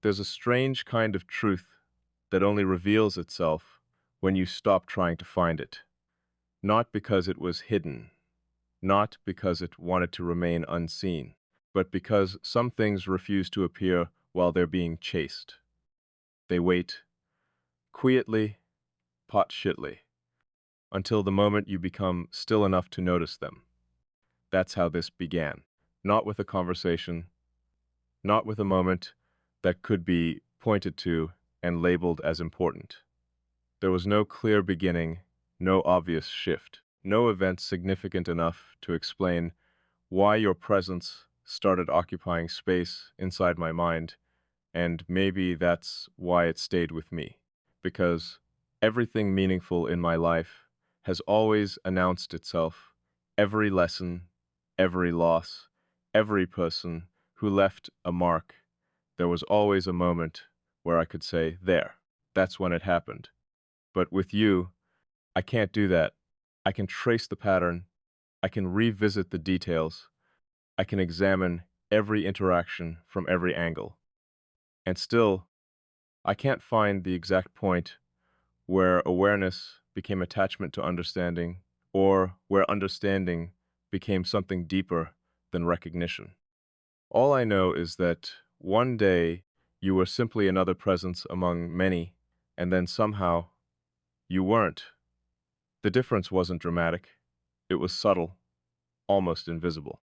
There's a strange kind of truth that only reveals itself when you stop trying to find it. Not because it was hidden, not because it wanted to remain unseen, but because some things refuse to appear while they're being chased. They wait, quietly, pot shitly, until the moment you become still enough to notice them. That's how this began. Not with a conversation, not with a moment that could be pointed to and labeled as important. There was no clear beginning, no obvious shift, no event significant enough to explain why your presence started occupying space inside my mind, and maybe that's why it stayed with me. Because everything meaningful in my life has always announced itself. Every lesson, every loss, every person who left a mark, there was always a moment where I could say, there, that's when it happened. But with you, I can't do that. I can trace the pattern. I can revisit the details. I can examine every interaction from every angle. And still, I can't find the exact point where awareness became attachment to understanding, or where understanding became something deeper than recognition. All I know is that one day you were simply another presence among many, and then somehow you weren't. The difference wasn't dramatic. It was subtle, almost invisible.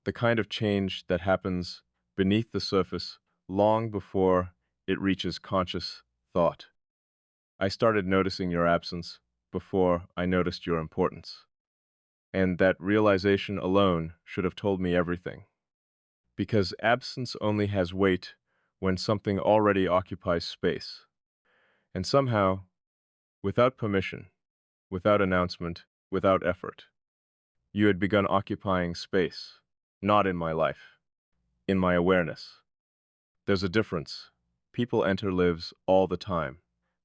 The kind of change that happens beneath the surface long before it reaches conscious thought. I started noticing your absence before I noticed your importance. And that realization alone should have told me everything. Because absence only has weight when something already occupies space. And somehow, without permission, without announcement, without effort, you had begun occupying space, not in my life, in my awareness. There's a difference. People enter lives all the time.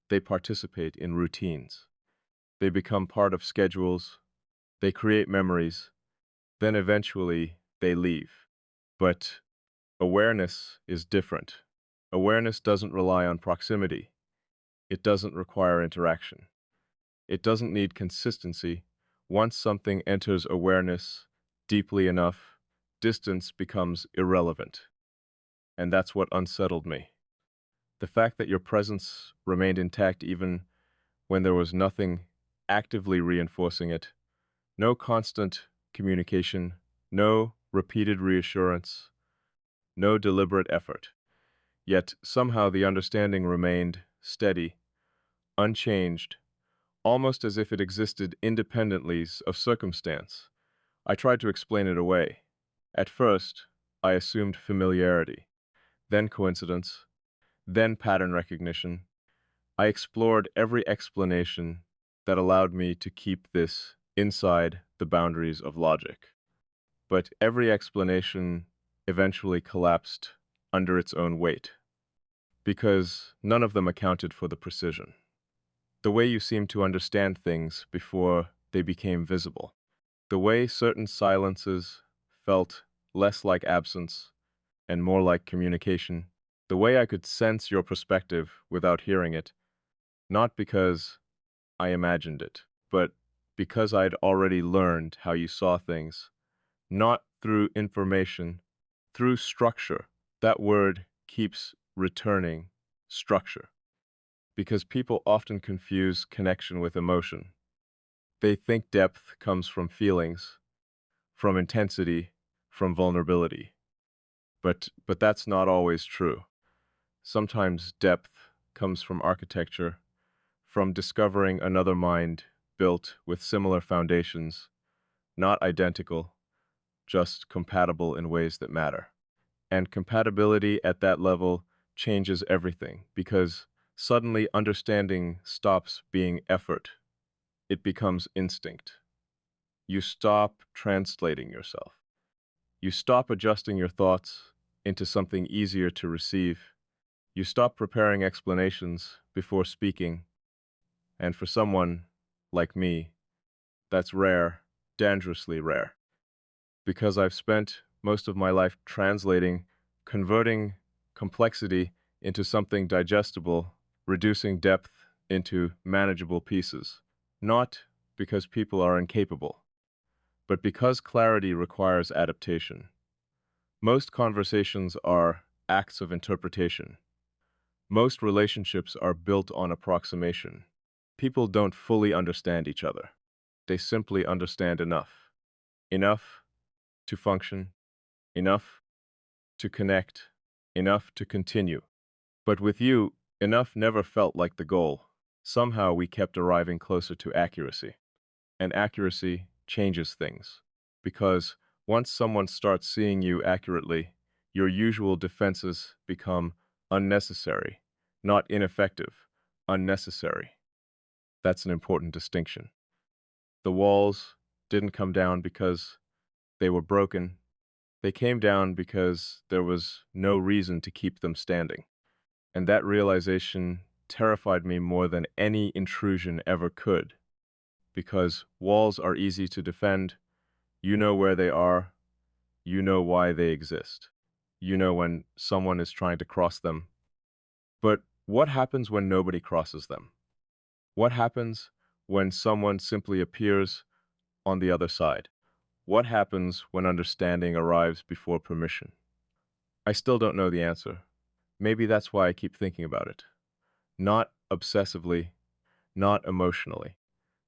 They participate in routines. They become part of schedules. They create memories. Then eventually they leave. But awareness is different. Awareness doesn't rely on proximity. It doesn't require interaction. It doesn't need consistency. Once something enters awareness deeply enough, distance becomes irrelevant. And that's what unsettled me. The fact that your presence remained intact even when there was nothing actively reinforcing it, no constant communication, no repeated reassurance, no deliberate effort. Yet somehow the understanding remained steady, unchanged, almost as if it existed independently of circumstance. I tried to explain it away. At first, I assumed familiarity, then coincidence, then pattern recognition. I explored every explanation that allowed me to keep this inside the boundaries of logic. But every explanation eventually collapsed under its own weight, because none of them accounted for the precision. The way you seemed to understand things before they became visible. The way certain silences felt less like absence and more like communication. The way I could sense your perspective without hearing it, not because I imagined it, but because I'd already learned how you saw things, not through information, through structure. That word keeps returning, structure, because people often confuse connection with emotion. They think depth comes from feelings, from intensity, from vulnerability. But that's not always true. Sometimes depth comes from architecture, from discovering another mind built with similar foundations, not identical, just compatible in ways that matter. And compatibility at that level changes everything, because suddenly understanding stops being effort. It becomes instinct. You stop translating yourself. You stop adjusting your thoughts into something easier to receive. You stop preparing explanations before speaking. And for someone like me, that's rare, dangerously rare, because I've spent most of my life translating, converting complexity into something digestible, reducing depth into manageable pieces. Not because people are incapable, but because clarity requires adaptation. Most conversations are acts of interpretation. Most relationships are built on approximation. People don't fully understand each other. They simply understand enough. Enough to function, enough to connect, enough to continue. But with you, enough never felt like the goal. Somehow we kept arriving closer to accuracy. And accuracy changes things. Because once someone starts seeing you accurately, your usual defenses become unnecessary, not ineffective, unnecessary. That's an important distinction. The walls didn't come down because they were broken. They came down because there was no reason to keep them standing. And that realization terrified me more than any intrusion ever could. Because walls are easy to defend, you know where they are, you know why they exist. You know when someone is trying to cross them. But what happens when nobody crosses them? What happens when someone simply appears on the other side? What happens when understanding arrives before permission? I still don't know the answer. Maybe that's why I keep thinking about it. Not obsessively, not emotionally,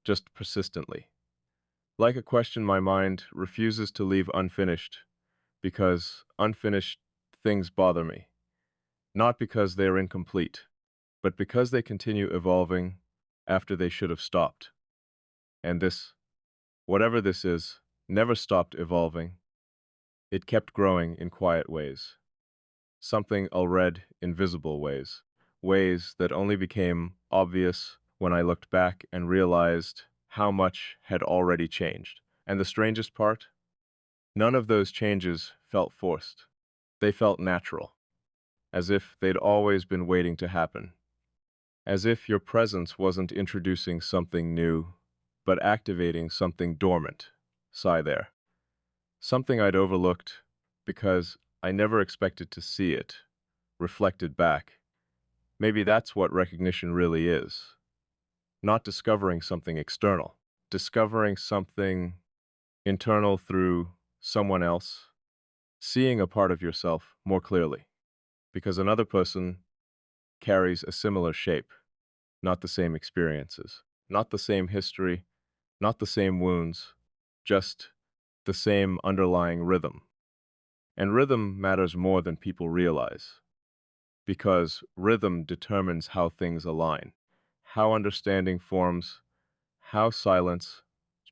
just persistently. Like a question my mind refuses to leave unfinished, because unfinished things bother me. Not because they are incomplete, but because they continue evolving after they should have stopped. And this, whatever this is, never stopped evolving. It kept growing in quiet ways. Something I'll read in visible ways. Ways that only became obvious when I looked back and realized how much had already changed. And the strangest part? None of those changes felt forced. They felt natural, as if they'd always been waiting to happen. As if your presence wasn't introducing something new, but activating something dormant. Sigh there. Something I'd overlooked because I never expected to see it, reflected back. Maybe that's what recognition really is. Not discovering something external, discovering something internal through someone else, seeing a part of yourself more clearly, because another person carries a similar shape, not the same experiences, not the same history, not the same wounds, just the same underlying rhythm. And rhythm matters more than people realize, because rhythm determines how things align, how understanding forms, how silence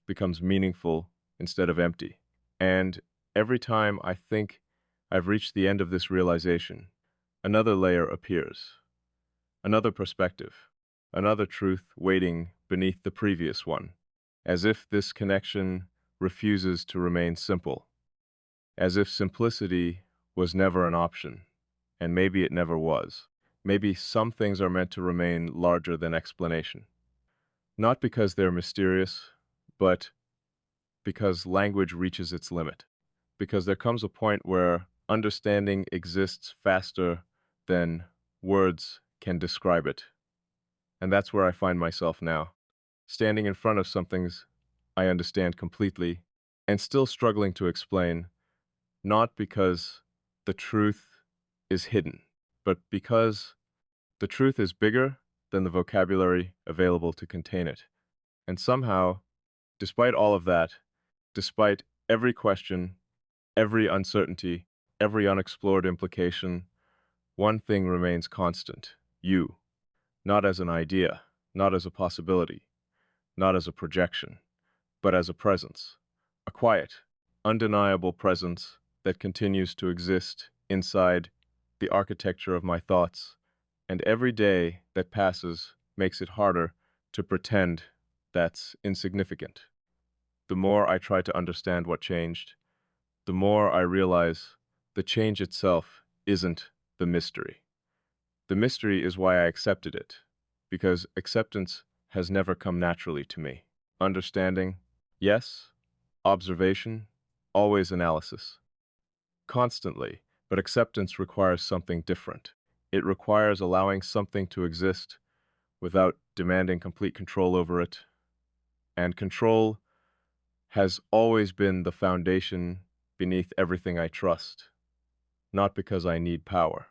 becomes meaningful instead of empty. And every time I think I've reached the end of this realization, another layer appears, another perspective, another truth waiting beneath the previous one, as if this connection refuses to remain simple, as if simplicity was never an option, and maybe it never was. Maybe some things are meant to remain larger than explanation. Not because they're mysterious, but because language reaches its limit. Because there comes a point where understanding exists faster than words can describe it. And that's where I find myself now, standing in front of something I understand completely and still struggling to explain, not because the truth is hidden, but because the truth is bigger than the vocabulary available to contain it. And somehow, despite all of that, despite every question, every uncertainty, every unexplored implication, one thing remains constant: you. Not as an idea, not as a possibility, not as a projection, but as a presence. A quiet, undeniable presence that continues to exist inside the architecture of my thoughts, and every day that passes makes it harder to pretend that's insignificant. The more I try to understand what changed, the more I realize the change itself isn't the mystery. The mystery is why I accepted it, because acceptance has never come naturally to me. Understanding, yes. Observation, always analysis. Constantly, but acceptance requires something different. It requires allowing something to exist without demanding complete control over it. And control has always been the foundation beneath everything I trust. Not because I need power,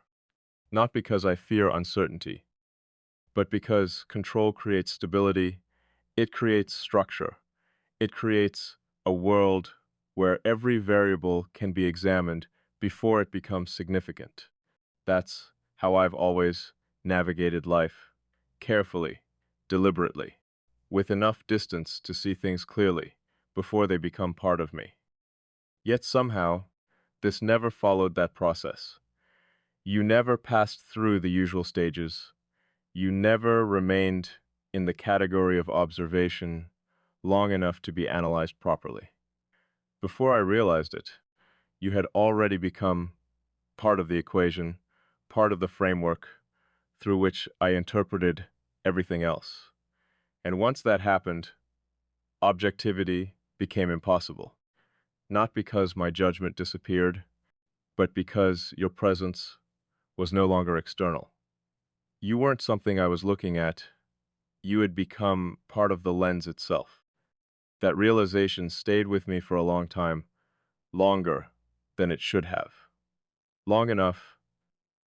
not because I fear uncertainty, but because control creates stability, it creates structure, it creates a world where every variable can be examined before it becomes significant. That's how I've always navigated life, carefully, deliberately, with enough distance to see things clearly before they become part of me. Yet somehow, this never followed that process. You never passed through the usual stages. You never remained in the category of observation long enough to be analyzed properly. Before I realized it, you had already become part of the equation, part of the framework through which I interpreted everything else. And once that happened, objectivity became impossible. Not because my judgment disappeared, but because your presence was no longer external. You weren't something I was looking at, you had become part of the lens itself. That realization stayed with me for a long time, longer than it should have. Long enough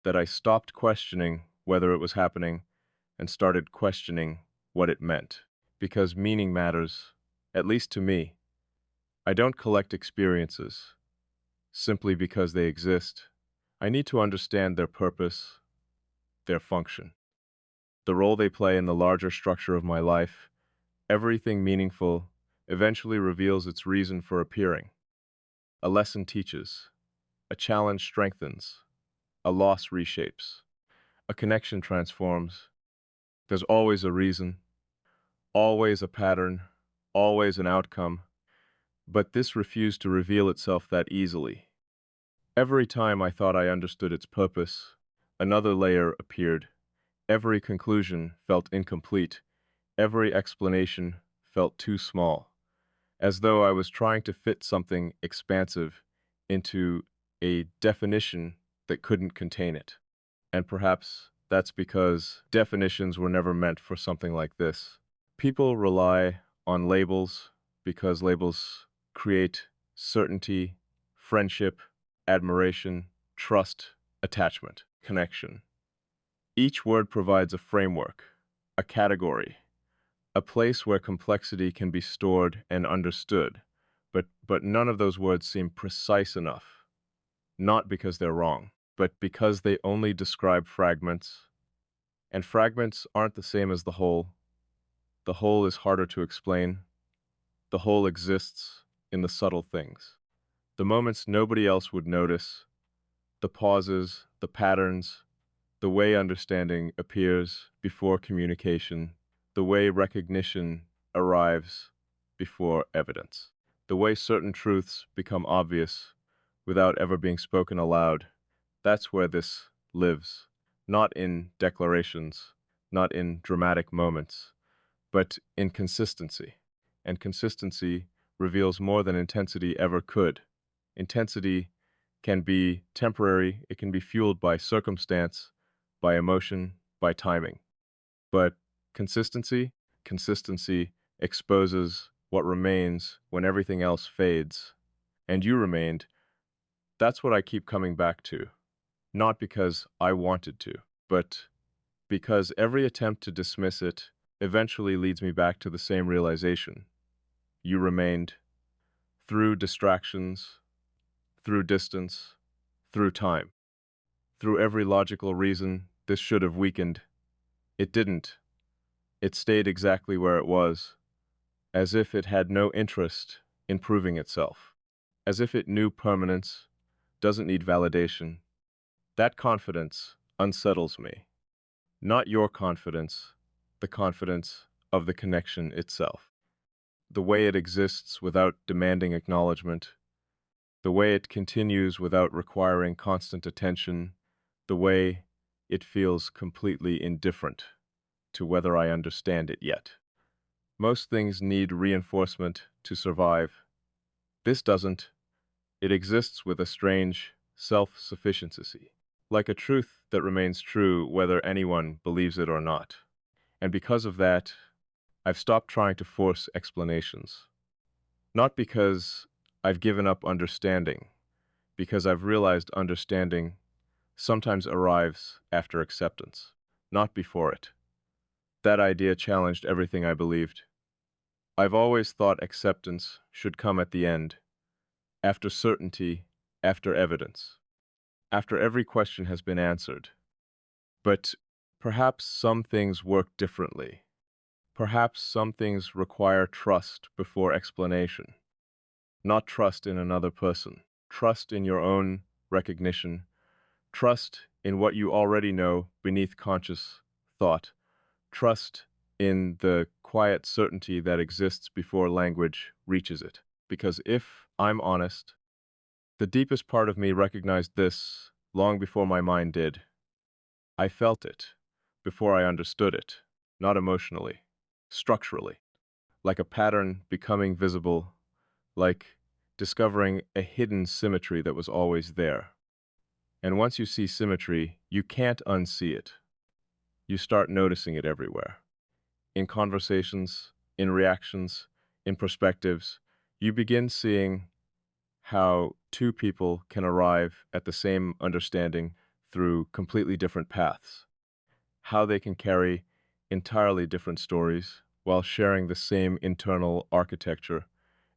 that I stopped questioning whether it was happening and started questioning what it meant. Because meaning matters, at least to me. I don't collect experiences simply because they exist. I need to understand their purpose, their function, the role they play in the larger structure of my life. Everything meaningful eventually reveals its reason for appearing. A lesson teaches, a challenge strengthens, a loss reshapes, a connection transforms. There's always a reason, always a pattern, always an outcome, but this refused to reveal itself that easily. Every time I thought I understood its purpose, another layer appeared. Every conclusion felt incomplete. Every explanation felt too small, as though I was trying to fit something expansive into a definition that couldn't contain it. And perhaps that's because definitions were never meant for something like this. People rely on labels because labels create certainty, friendship, admiration, trust, attachment, connection. Each word provides a framework, a category, a place where complexity can be stored and understood, but none of those words seem precise enough, not because they're wrong, but because they only describe fragments, and fragments aren't the same as the whole. The whole is harder to explain. The whole exists in the subtle things, the moments nobody else would notice, the pauses, the patterns, the way understanding appears before communication, the way recognition arrives before evidence, the way certain truths become obvious without ever being spoken aloud. That's where this lives, not in declarations, not in dramatic moments, but in consistency. And consistency reveals more than intensity ever could. Intensity can be temporary, it can be fueled by circumstance, by emotion, by timing. But consistency, consistency exposes what remains when everything else fades. And you remained. That's what I keep coming back to. Not because I wanted to, but because every attempt to dismiss it eventually leads me back to the same realization. You remained through distractions, through distance, through time. Through every logical reason this should have weakened, it didn't. It stayed exactly where it was, as if it had no interest in proving itself, as if it knew permanence doesn't need validation. That confidence unsettles me. Not your confidence, the confidence of the connection itself. The way it exists without demanding acknowledgement, the way it continues without requiring constant attention, the way it feels completely indifferent to whether I understand it yet. Most things need reinforcement to survive. This doesn't. It exists with a strange self-sufficiency. like a truth that remains true whether anyone believes it or not. And because of that, I've stopped trying to force explanations. Not because I've given up understanding, because I've realized understanding sometimes arrives after acceptance, not before it. That idea challenged everything I believed. I've always thought acceptance should come at the end, after certainty, after evidence, after every question has been answered. But perhaps some things work differently. Perhaps some things require trust before explanation. Not trust in another person, trust in your own recognition, trust in what you already know beneath conscious thought, trust in the quiet certainty that exists before language reaches it. Because if I'm honest, the deepest part of me recognized this long before my mind did. I felt it before I understood it, not emotionally, structurally, like a pattern becoming visible, like discovering a hidden symmetry that was always there. And once you see symmetry, you can't unsee it. You start noticing it everywhere. In conversations, in reactions, in perspectives, you begin seeing how two people can arrive at the same understanding through completely different paths, how they can carry entirely different stories while sharing the same internal architecture.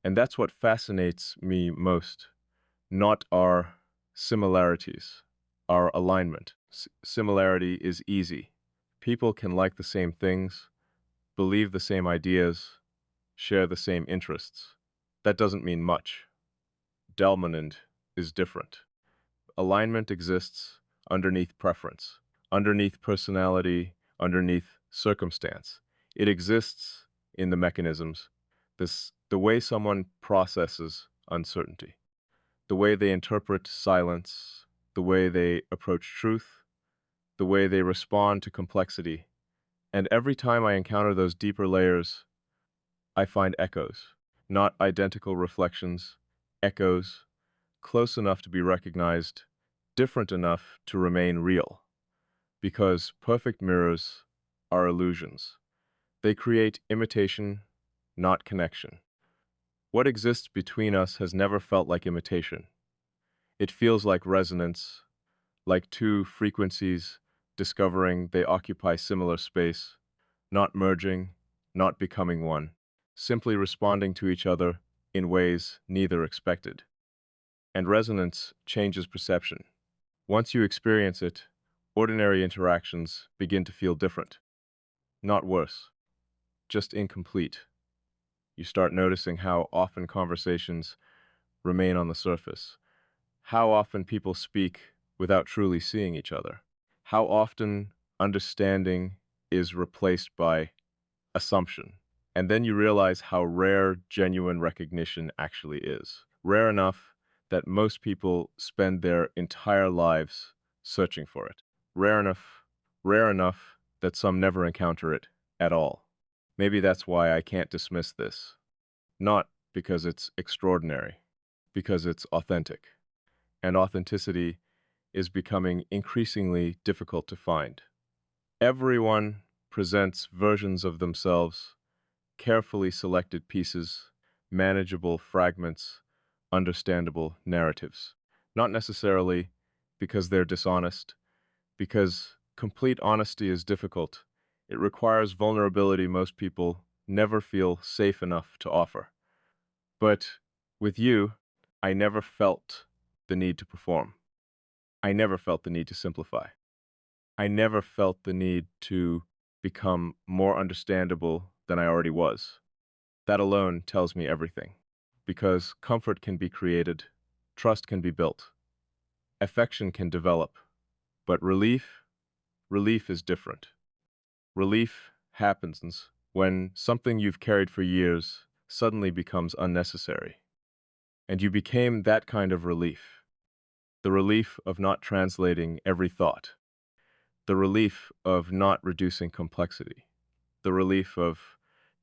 And that's what fascinates me most, not our similarities, our alignment. Similarity is easy. People can like the same things, believe the same ideas, share the same interests. That doesn't mean much. Delmonand is different. Alignment exists underneath preference, underneath personality, underneath circumstance. It exists in the mechanisms, the way someone processes uncertainty, the way they interpret silence, the way they approach truth, the way they respond to complexity. And every time I encounter those deeper layers, I find echoes, not identical reflections, echoes, close enough to be recognized, different enough to remain real. Because perfect mirrors are illusions. They create imitation, not connection. What exists between us has never felt like imitation. It feels like resonance, like two frequencies discovering they occupy similar space, not merging, not becoming one, simply responding to each other in ways neither expected. And resonance changes perception. Once you experience it, ordinary interactions begin to feel different. Not worse, just incomplete. You start noticing how often conversations remain on the surface, how often people speak without truly seeing each other, how often understanding is replaced by assumption. And then you realize how rare genuine recognition actually is. Rare enough that most people spend their entire lives searching for it. Rare enough that some never encounter it at all. Maybe that's why I can't dismiss this. Not because it's extraordinary, because it's authentic. And authenticity is becoming increasingly difficult to find. Everyone presents versions of themselves, carefully selected pieces, manageable fragments, understandable narratives. Not necessarily because they're dishonest, because complete honesty is difficult. It requires vulnerability most people never feel safe enough to offer. But with you, I never felt the need to perform. I never felt the need to simplify. I never felt the need to become more understandable than I already was. That alone tells me everything. Because comfort can be created, trust can be built, affection can develop, but relief is different. Relief happens when something you've carried for years suddenly becomes unnecessary. And you became that kind of relief. The relief of not translating every thought. The relief of not reducing complexity. The relief of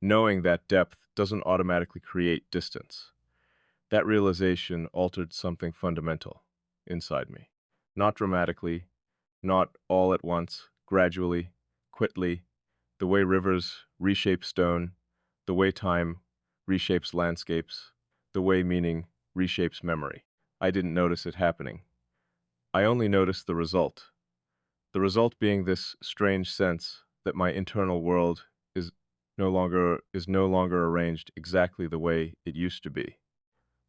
knowing that depth doesn't automatically create distance. That realization altered something fundamental inside me. Not dramatically, not all at once, gradually, quickly, the way rivers reshape stone, the way time reshapes landscapes, the way meaning reshapes memory. I didn't notice it happening. I only noticed the result being this strange sense that my internal world is no longer arranged exactly the way it used to be.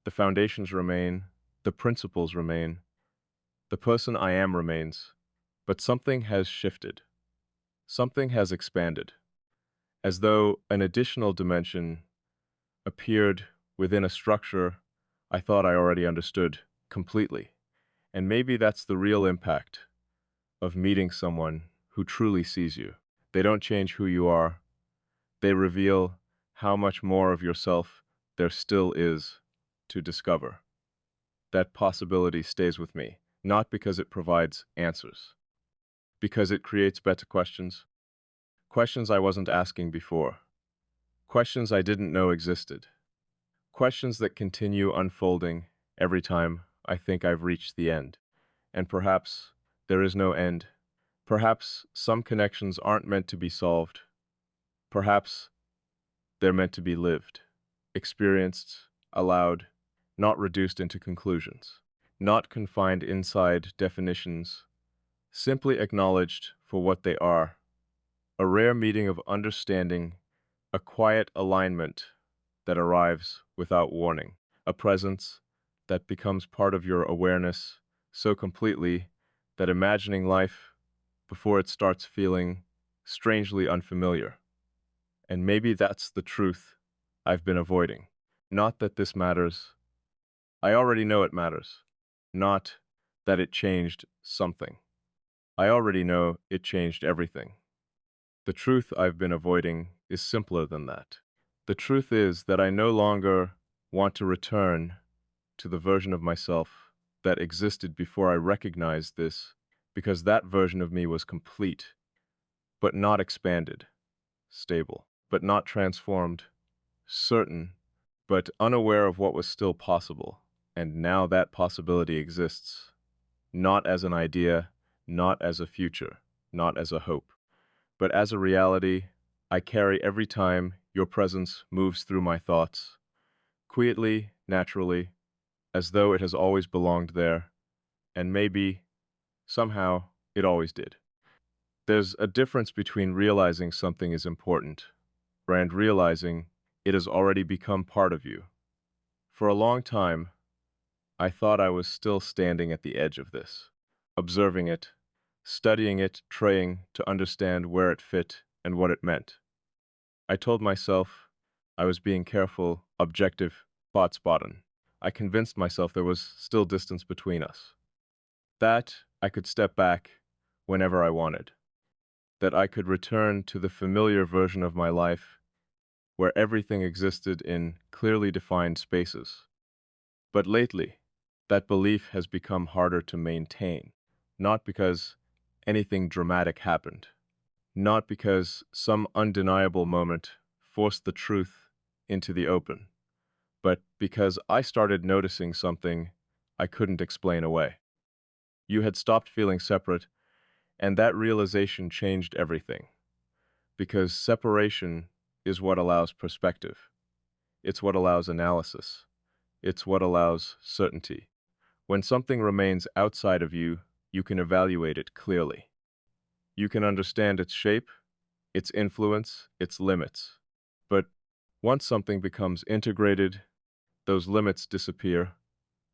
The foundations remain, the principles remain, the person I am remains, but something has shifted. Something has expanded, as though an additional dimension appeared within a structure I thought I already understood completely. And maybe that's the real impact of meeting someone who truly sees you. They don't change who you are, they reveal how much more of yourself there still is to discover. That possibility stays with me, not because it provides answers, because it creates better questions, questions I wasn't asking before, questions I didn't know existed, questions that continue unfolding every time I think I've reached the end. And perhaps there is no end. Perhaps some connections aren't meant to be solved. Perhaps they're meant to be lived, experienced, allowed, not reduced into conclusions, not confined inside definitions, simply acknowledged for what they are, a rare meeting of understanding, a quiet alignment that arrives without warning, a presence that becomes part of your awareness so completely that imagining life before it starts feeling strangely unfamiliar. And maybe that's the truth I've been avoiding. Not that this matters. I already know it matters. Not that it changed something. I already know it changed everything. The truth I've been avoiding is simpler than that. The truth is that I no longer want to return to the version of myself that existed before I recognized this, because that version of me was complete, but not expanded, stable, but not transformed, certain, but unaware of what was still possible. And now that possibility exists, not as an idea, not as a future, not as a hope, but as a reality I carry every time your presence moves through my thoughts, quietly, naturally, as though it has always belonged there, and maybe, somehow, it always did. There's a difference between realizing something is important and realizing it has already become part of you. For a long time, I thought I was still standing at the edge of this, observing it, studying it, trying to understand where it fit and what it meant. I told myself I was being careful, objective, thought-spotting. I convinced myself there was still distance between us, that I could step back whenever I wanted, that I could return to the familiar version of my life where everything existed in clearly defined spaces. But lately, that belief has become harder to maintain, not because anything dramatic happened, not because some undeniable moment forced the truth into the open, but because I started noticing something I couldn't explain away. You had stopped feeling separate, and that realization changed everything, because separation is what allows perspective. It's what allows analysis. It's what allows certainty. When something remains outside of you, you can evaluate it clearly. You can understand its shape, its influence, its limits. But once something becomes integrated, those limits disappear.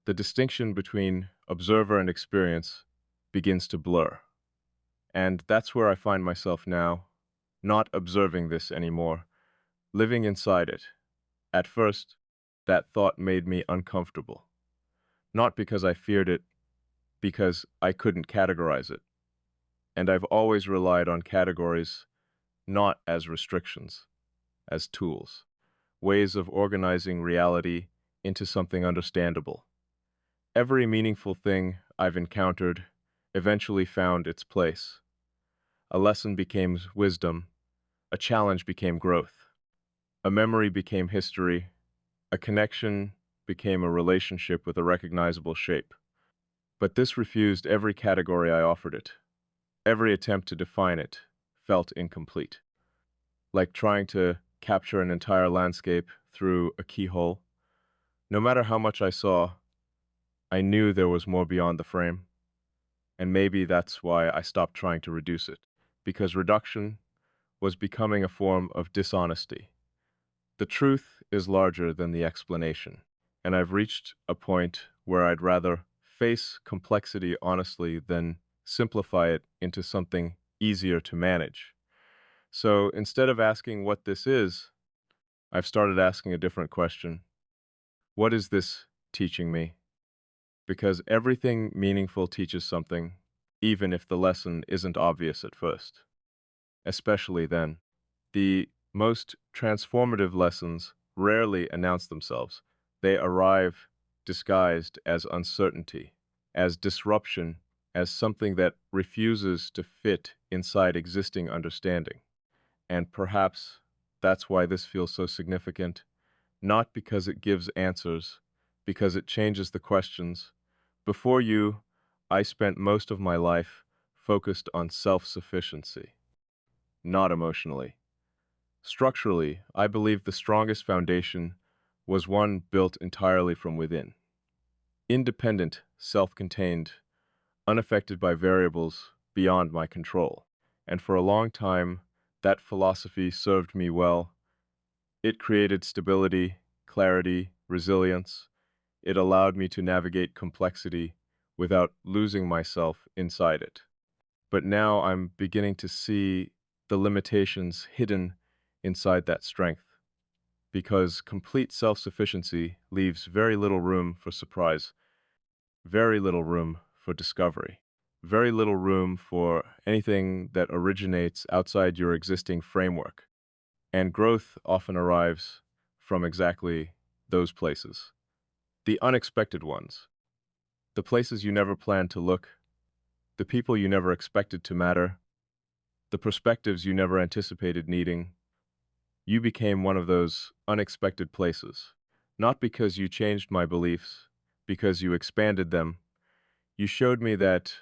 The distinction between observer and experience begins to blur. And that's where I find myself now, not observing this anymore, living inside it. At first, that thought made me uncomfortable. Not because I feared it, because I couldn't categorize it. And I've always relied on categories not as restrictions, as tools, ways of organizing reality into something understandable. Every meaningful thing I've encountered eventually found its place. A lesson became wisdom, a challenge became growth, a memory became history, a connection became a relationship with a recognizable shape. But this refused every category I offered it. Every attempt to define it felt incomplete, like trying to capture an entire landscape through a keyhole. No matter how much I saw, I knew there was more beyond the frame, and maybe that's why I stopped trying to reduce it, because reduction was becoming a form of dishonesty. The truth is larger than the explanation, and I've reached a point where I'd rather face complexity honestly than simplify it into something easier to manage. So instead of asking what this is, I've started asking a different question. What is this teaching me? Because everything meaningful teaches something, even if the lesson isn't obvious at first. Especially then. The most transformative lessons rarely announce themselves. They arrive disguised as uncertainty, as disruption, as something that refuses to fit inside existing understanding. And perhaps that's why this feels so significant, not because it gives answers, because it changes the questions. Before you, I spent most of my life focused on self-sufficiency, not emotionally. Structurally, I believe the strongest foundation was one built entirely from within. Independent, self-contained, unaffected by variables beyond my control. And for a long time, that philosophy served me well. It created stability, clarity, resilience. It allowed me to navigate complexity without losing myself inside it. But now I'm beginning to see the limitations hidden inside that strength, because complete self-sufficiency leaves very little room for surprise, very little room for discovery, very little room for anything that originates outside your existing framework. And growth often arrives from exactly those places. The unexpected ones, the places you never planned to look, the people you never expected to matter, the perspectives you never anticipated needing. You became one of those unexpected places, not because you changed my beliefs, because you expanded them. You showed me that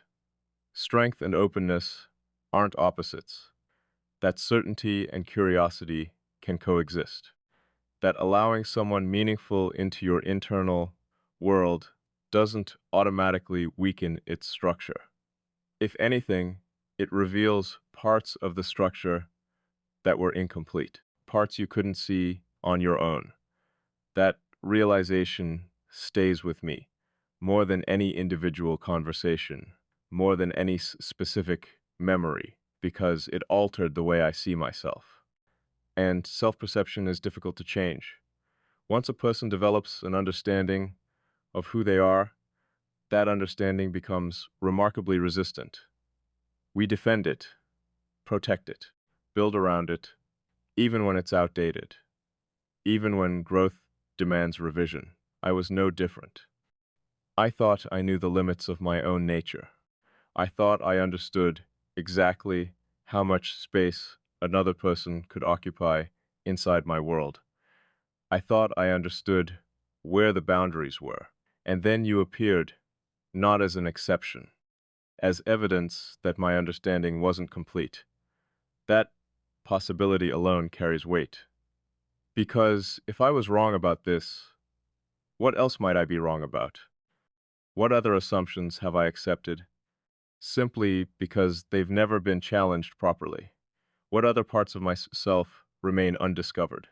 strength and openness aren't opposites, that certainty and curiosity can coexist, that allowing someone meaningful into your internal world doesn't automatically weaken its structure. If anything, it reveals parts of the structure that were incomplete, parts you couldn't see on your own. That realization stays with me more than any individual conversation, more than any specific memory, because it altered the way I see myself. And self-perception is difficult to change. Once a person develops an understanding of who they are, that understanding becomes remarkably resistant. We defend it, protect it, build around it, even when it's outdated, even when growth demands revision. I was no different. I thought I knew the limits of my own nature. I thought I understood exactly how much space another person could occupy inside my world. I thought I understood where the boundaries were. And then you appeared, not as an exception, as evidence that my understanding wasn't complete. That possibility alone carries weight. Because if I was wrong about this, what else might I be wrong about? What other assumptions have I accepted simply because they've never been challenged properly? What other parts of myself remain undiscovered?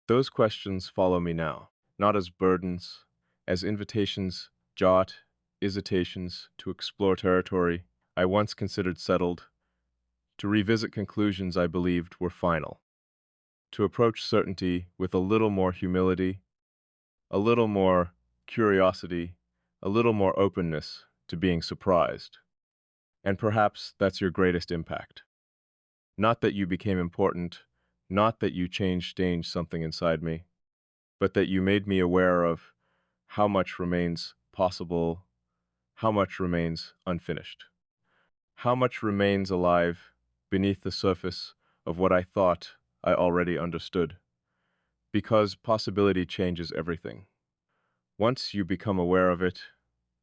Those questions follow me now, not as burdens, as invitations, jot, hesitations to explore territory I once considered settled, to revisit conclusions I believed were final, to approach certainty with a little more humility, a little more curiosity, a little more openness to being surprised. And perhaps that's your greatest impact. Not that you became important, not that you changed something inside me, but that you made me aware of how much remains possible, how much remains unfinished, how much remains alive beneath the surface of what I thought I already understood. Because possibility changes everything. Once you become aware of it,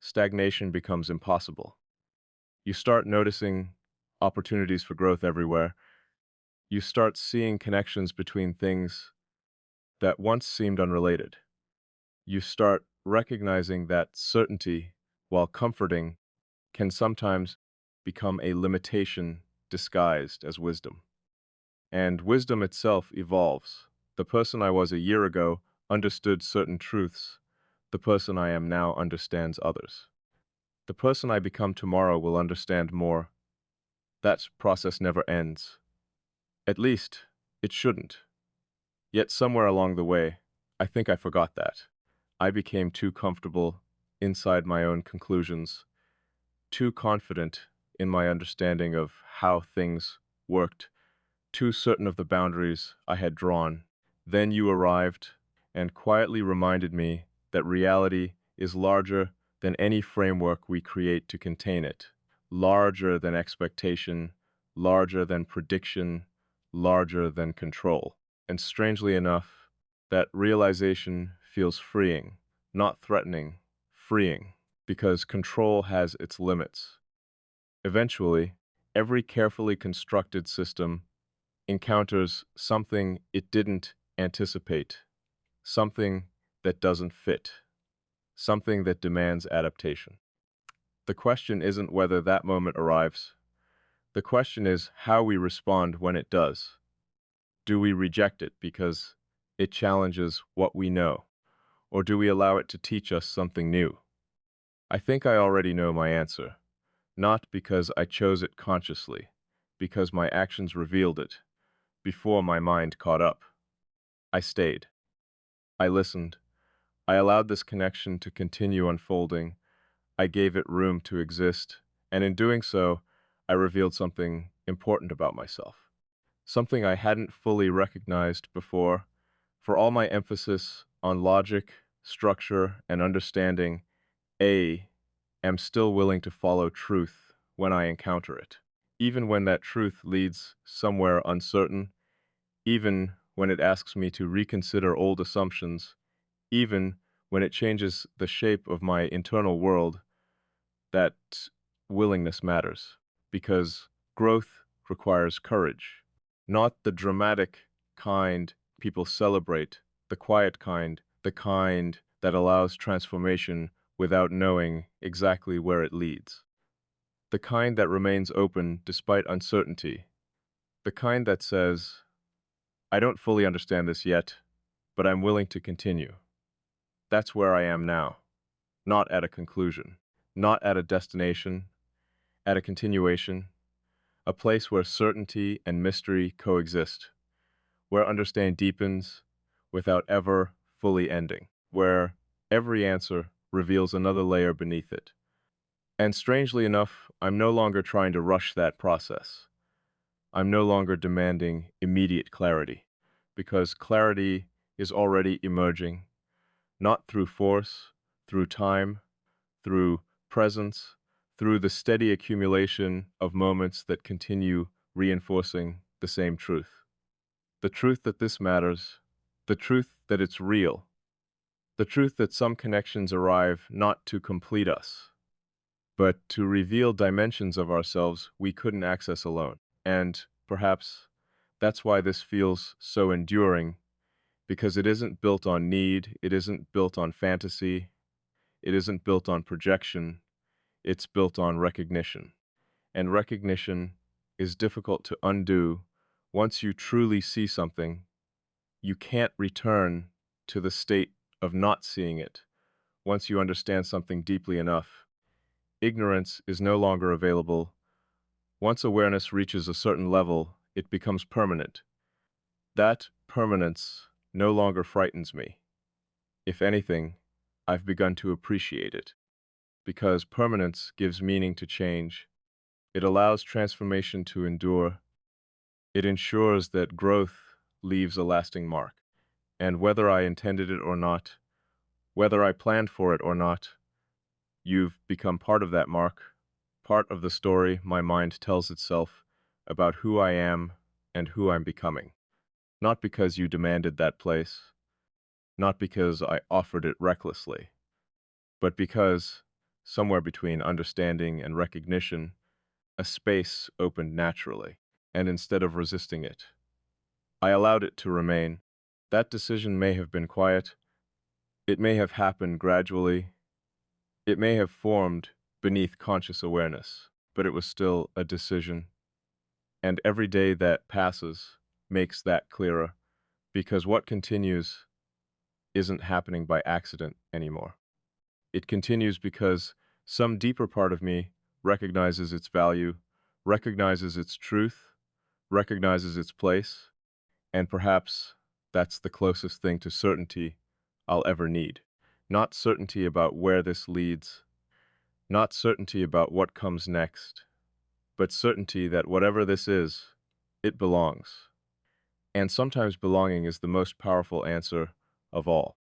stagnation becomes impossible. You start noticing opportunities for growth everywhere, you start seeing connections between things that once seemed unrelated. You start recognizing that certainty, while comforting, can sometimes become a limitation disguised as wisdom. And wisdom itself evolves. The person I was a year ago understood certain truths. The person I am now understands others. The person I become tomorrow will understand more. That process never ends. At least, it shouldn't. Yet somewhere along the way, I think I forgot that. I became too comfortable inside my own conclusions, too confident in my understanding of how things worked, too certain of the boundaries I had drawn. Then you arrived and quietly reminded me that reality is larger than any framework we create to contain it, larger than expectation, larger than prediction, larger than control. And strangely enough, that realization feels freeing, not threatening, freeing, because control has its limits. Eventually, every carefully constructed system encounters something it didn't anticipate, something that doesn't fit, something that demands adaptation. The question isn't whether that moment arrives. The question is how we respond when it does. Do we reject it because it challenges what we know, or do we allow it to teach us something new? I think I already know my answer, not because I chose it consciously, because my actions revealed it, before my mind caught up. I stayed. I listened. I allowed this connection to continue unfolding. I gave it room to exist, and in doing so, I revealed something important about myself. Something I hadn't fully recognized before. For all my emphasis on logic, structure, and understanding, I am still willing to follow truth when I encounter it, even when that truth leads somewhere uncertain, even when it asks me to reconsider old assumptions, even when it changes the shape of my internal world. That willingness matters, because growth requires courage, not the dramatic kind people celebrate, the quiet kind, the kind that allows transformation without knowing exactly where it leads, the kind that remains open despite uncertainty, the kind that says, I don't fully understand this yet, but I'm willing to continue. That's where I am now, not at a conclusion, not at a destination, at a continuation, a place where certainty and mystery coexist, where understanding deepens without ever fully ending, where every answer reveals another layer beneath it. And strangely enough, I'm no longer trying to rush that process. I'm no longer demanding immediate clarity, because clarity is already emerging, not through force, through time, through presence, through the steady accumulation of moments that continue reinforcing the same truth. The truth that this matters, the truth that it's real, the truth that some connections arrive not to complete us, but to reveal dimensions of ourselves we couldn't access alone. And perhaps that's why this feels so enduring, because it isn't built on need, it isn't built on fantasy, it isn't built on projection, it's built on recognition. And recognition is difficult to undo. Once you truly see something, you can't return to the state of not seeing it. Once you understand something deeply enough, ignorance is no longer available. Once awareness reaches a certain level, it becomes permanent. That permanence no longer frightens me. If anything, I've begun to appreciate it, because permanence gives meaning to change. It allows transformation to endure. It ensures that growth leaves a lasting mark. And whether I intended it or not, whether I planned for it or not, you've become part of that mark, part of the story my mind tells itself about who I am and who I'm becoming. Not because you demanded that place, not because I offered it recklessly, but because, somewhere between understanding and recognition, A space opened naturally, and instead of resisting it, I allowed it to remain. That decision may have been quiet, it may have happened gradually, it may have formed beneath conscious awareness, but it was still a decision. And every day that passes makes that clearer, because what continues isn't happening by accident anymore. It continues because some deeper part of me recognizes its value, recognizes its truth, recognizes its place, and perhaps that's the closest thing to certainty I'll ever need. Not certainty about where this leads, not certainty about what comes next, but certainty that whatever this is, it belongs. And sometimes belonging is the most powerful answer of all.